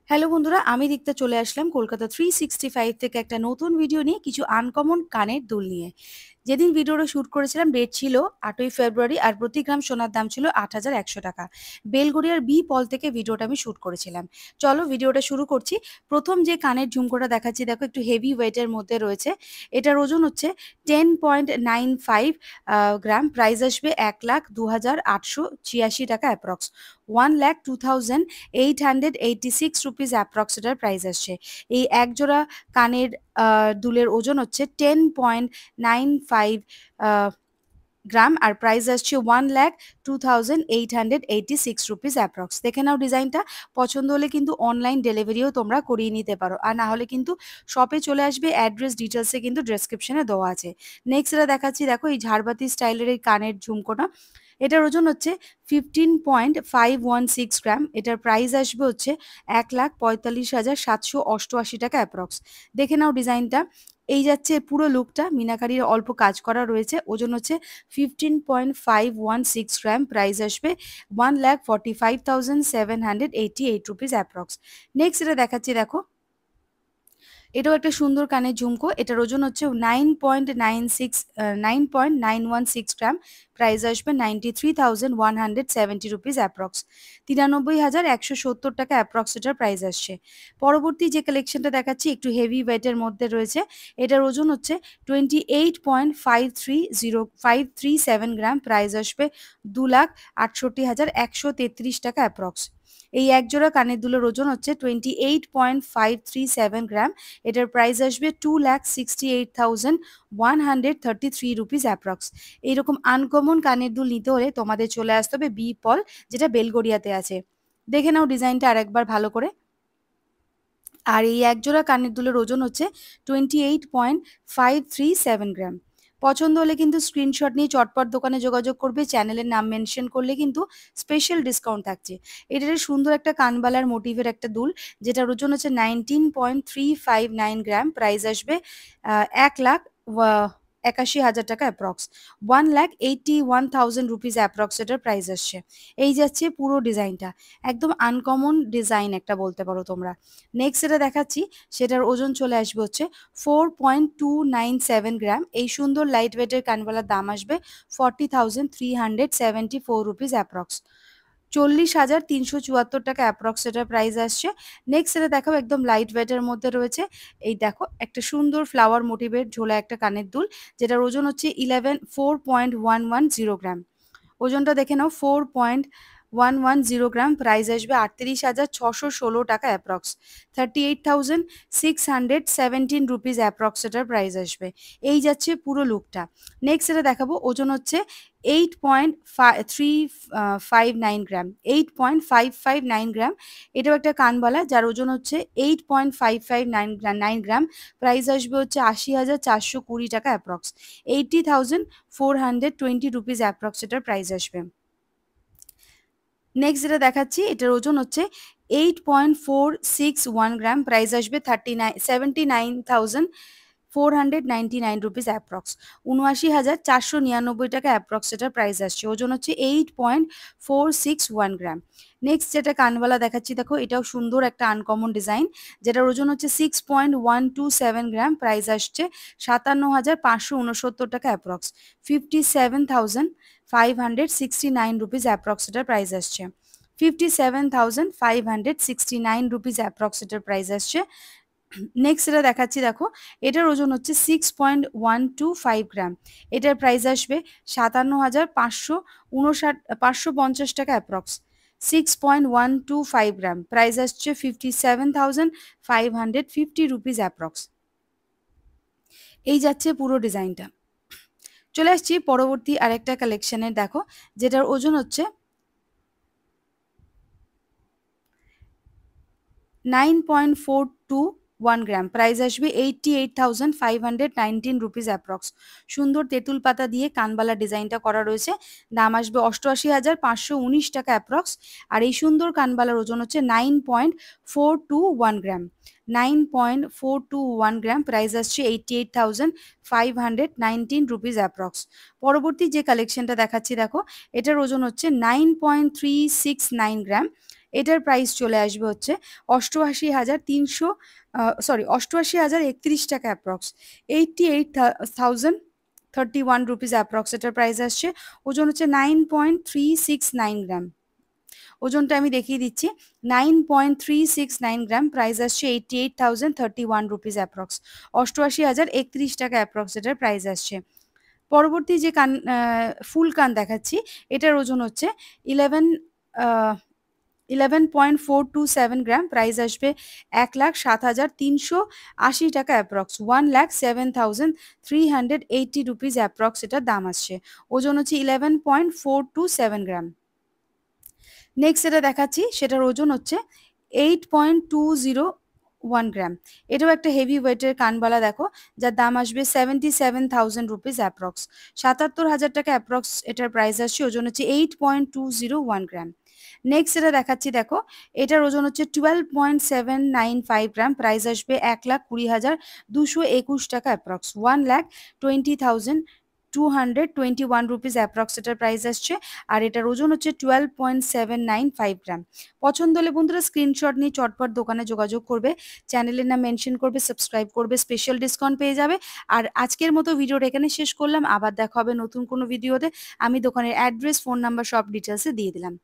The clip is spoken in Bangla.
হ্যালো বন্ধুরা, আমি দীপ্তা চলে আসলাম কলকাতা 365 থেকে একটা নতুন ভিডিও নিয়ে, কিছু আনকমন কানের দুল নিয়ে। যেদিন ভিডিওটা শ্যুট করেছিলাম ডেট ছিল 8ই ফেব্রুয়ারি, আর প্রতি গ্রাম সোনার দাম ছিল ৮,১০০ টাকা। বেলগড়িয়ার বি পল থেকে ভিডিওটা আমি শ্যুট করেছিলাম। চলো ভিডিওটা শুরু করছি। প্রথম যে কানের ঝুমকোটা দেখাচ্ছি, দেখো একটু হেভি ওয়েটের মধ্যে রয়েছে। এটার ওজন হচ্ছে 10.95 গ্রাম। প্রাইস আসবে ১,০২,৮৮৬ টাকা অ্যাপ্রক্স। 1,02,886 রুপিস অ্যাপ্রক্স এটার প্রাইস আসছে। এই এক জোড়া কানের দুলের ওজন হচ্ছে 10.95 গ্রাম, আর প্রাইস আসছে 1,02,886 রুপিস অ্যাপ্রক্স। দেখে নাও ডিজাইনটা। পছন্দ হলে কিন্তু অনলাইন ডেলিভারিও তোমরা করিয়ে নিতে পারো, আর না হলে কিন্তু শপে চলে আসবে। অ্যাড্রেস ডিটেলসে কিন্তু ডেসক্রিপশনে দেওয়া আছে। নেক্সট এটা দেখাচ্ছি, দেখো এই ঝাড়বাতি স্টাইলের এই কানের ঝুমকোটা। এটার ওজন হচ্ছে 15.516 গ্রাম। এটার প্রাইস আসবে হচ্ছে ১,৪৫,৭৮৮ টাকা অ্যাপ্রক্স। দেখে নাও ডিজাইনটা। এই যাচ্ছে পুরো লুকটা, মিনাকারির অল্প কাজ করা রয়েছে। ওজন হচ্ছে 15.516 গ্রাম। প্রাইস আসবে 1,45,788 রুপিস অ্যাপ্রক্স। নেক্সট এটা দেখাচ্ছি, দেখো এটাও একটা সুন্দর কানের ঝুমকো। এটার ওজন হচ্ছে 9.916 গ্রাম। প্রাইস আসবে 93,170 রুপিস অ্যাপ্রক্স। 93,170 টাকা অ্যাপ্রক্স এটার প্রাইস আসছে। পরবর্তী যে কালেকশনটা দেখাচ্ছি একটু হেভি ওয়েটের মধ্যে রয়েছে। এটার ওজন হচ্ছে 28.537 গ্রাম। প্রাইস আসবে 2,68,133 টাকা অ্যাপ্রক্স। এই একজোড়া কানের দুলের ওজন হচ্ছে 28.537 গ্রাম। এটার প্রাইস আসবে 2,68,133 রুপিস অ্যাপ্রক্স। এইরকম আনকমন কানের দুল নিতে হলে তোমাদের চলে আসতে হবে বি পল, যেটা বেলগড়িয়াতে আছে। দেখে নাও ডিজাইনটা আরেকবার ভালো করে। আর এই একজোড়া কানের দুলের ওজন হচ্ছে 28.537 গ্রাম। পছন্দ হলে কিন্তু স্ক্রিনশট নিয়ে চটপট দোকানে যোগাযোগ করবে। চ্যানেলের নাম মেনশন করলে কিন্তু স্পেশাল ডিসকাউন্ট থাকছে। এটার সুন্দর একটা কানবালার মোটিভের একটা দুল, যেটার ওজন হচ্ছে 19.359 গ্রাম। প্রাইস আসবে 1,81,000 টাকা অ্যাপ্রক্স। 1,81,000 রুপিস অ্যাপ্রক্স এটার প্রাইস আসছে। এই যাচ্ছে পুরো ডিজাইনটা, একদম আনকমন ডিজাইন একটা বলতে পারো তোমরা। নেক্সট যেটা দেখাচ্ছি সেটার ওজন চলে আসবে হচ্ছে 4.297 গ্রাম। এই সুন্দর লাইট ওয়েটের কানবালার দাম আসবে 40,374 রুপিস অ্যাপ্রক্স। 40,374 টাকা অ্যাপ্রক্স এটার প্রাইস আসছে। নেক্সট এটা দেখাবো, একদম লাইট ওয়েটের মধ্যে রয়েছে। এই দেখো একটা সুন্দর ফ্লাওয়ার মোটিভের ঝোলা একটা কানের দুল, যেটার ওজন হচ্ছে 4.110 গ্রাম। ওজনটা দেখে নাও, 4.110 গ্রাম। প্রাইস আসবে 38,616 টাকা অ্যাপ্রক্স। 38,617 রুপিস অ্যাপ্রক্স এটার প্রাইস আসবে। এই যাচ্ছে পুরো লুকটা। নেক্সট এটা দেখাবো, ওজন হচ্ছে 8.359 গ্রাম। 8.559 গ্রাম। এটাও একটা কানবালা, যার ওজন হচ্ছে 8.559 গ্রাম। প্রাইস আসবে হচ্ছে 80,420 টাকা অ্যাপ্রক্স। 80,420 রুপিস অ্যাপ্রক্স এটার প্রাইস আসবে। নেক্সট যেটা দেখাচ্ছি এটার ওজন হচ্ছে 8.461 গ্রাম। প্রাইস আসবে 79,499 রুপিস অ্যাপ্রক্স। 79,499 টাকা অ্যাপ্রক্স এটার প্রাইস আসছে। ওজন হচ্ছে 8.461 গ্রাম। নেক্সট যেটা কানবালা দেখাচ্ছি, দেখো এটাও সুন্দর একটা আনকমন ডিজাইন, যেটার ওজন হচ্ছে 6.127 গ্রাম। প্রাইস আসছে 57,569 টাকা অ্যাপ্রক্স। 57,569 রুপিস অ্যাপ্রক্স এটার প্রাইস আসছে। 57,569 রুপিস অ্যাপ্রক্স এটার প্রাইস আসছে। নেক্সট এটা দেখাচ্ছি, দেখো এটার ওজন হচ্ছে 6.125 গ্রাম। এটার প্রাইস আসবে 57,550 টাকা অ্যাপ্রক্স। 6.125 গ্রাম। প্রাইস আসছে 57,550 রুপিস অ্যাপ্রক্স। এই যাচ্ছে পুরো ডিজাইনটা। চলে আসছি পরবর্তী আরেকটা কালেকশনের, দেখো যেটার ওজন হচ্ছে 9.421 গ্রাম। প্রাইস আসবে 88,519 রুপিস অ্যাপ্রক্স। সুন্দর তেঁতুল পাতা দিয়ে কানবালা ডিজাইনটা করা রয়েছে। দাম আসবে 88,519 টাকা অ্যাপ্রক্স। আর এই সুন্দর কানবালার ওজন হচ্ছে 9.421 গ্রাম। 9.421 গ্রাম। প্রাইস আসছে 88,519 রুপিস অ্যাপ্রক্স। পরবর্তী যে কালেকশনটা দেখাচ্ছি, দেখো এটার ওজন হচ্ছে 9.369 গ্রাম। এটার প্রাইস চলে আসবে হচ্ছে 88,331 টাকা অ্যাপ্রক্স, 88,031 রুপিস অ্যাপ্রক্স এটার প্রাইস আসছে। ওজন হচ্ছে 9.369 গ্রাম। ওজনটা আমি দেখিয়ে দিচ্ছি, 9.369 গ্রাম, প্রাইস আসছে 88,031 রুপিস অ্যাপ্রক্স, 88,031 টাকা অ্যাপ্রক্স এটার প্রাইস আসছে। পরবর্তী যে ফুল কান দেখাচ্ছি, এটার ওজন হচ্ছে 11.427 গ্রাম, প্রাইস আসবে 1,07,380 টাকা অ্যাপ্রক্স, 1,07,380 রুপিস অ্যাপ্রক্স এটার দাম আসছে। ওজন হচ্ছে 11.427 গ্রাম। নেক্সট যেটা দেখাচ্ছি সেটার ওজন হচ্ছে 8.201 গ্রাম। এটাও একটা হেভি ওয়েটের কানবালা দেখো, যার দাম আসবে 77,000 রুপিস অ্যাপ্রক্স, 77,000 টাকা অ্যাপ্রক্স এটার প্রাইস আসছে। ওজন হচ্ছে 8.201 গ্রাম। নেক্সট যেটা দেখাচ্ছি দেখো, এটার ওজন হচ্ছে 12.795 গ্রাম, প্রাইস আসবে 1,20,221 টাকা অ্যাপ্রক্স, 1,20,221 রুপিস অ্যাপ্রক্স এটার প্রাইস আসছে। আর এটার ওজন হচ্ছে 12.795 গ্রাম। পছন্দ হলে বন্ধুরা স্ক্রিনশট নিয়ে চটপট দোকানে যোগাযোগ করবে, চ্যানেলের নাম মেনশন করবে, সাবস্ক্রাইব করবে, স্পেশাল ডিসকাউন্ট পেয়ে যাবে। আর আজকের মতো ভিডিওটা এখানে শেষ করলাম, আবার দেখা হবে নতুন কোনো ভিডিওতে। আমি দোকানের অ্যাড্রেস, ফোন নাম্বার সব ডিটেলসে দিয়ে দিলাম।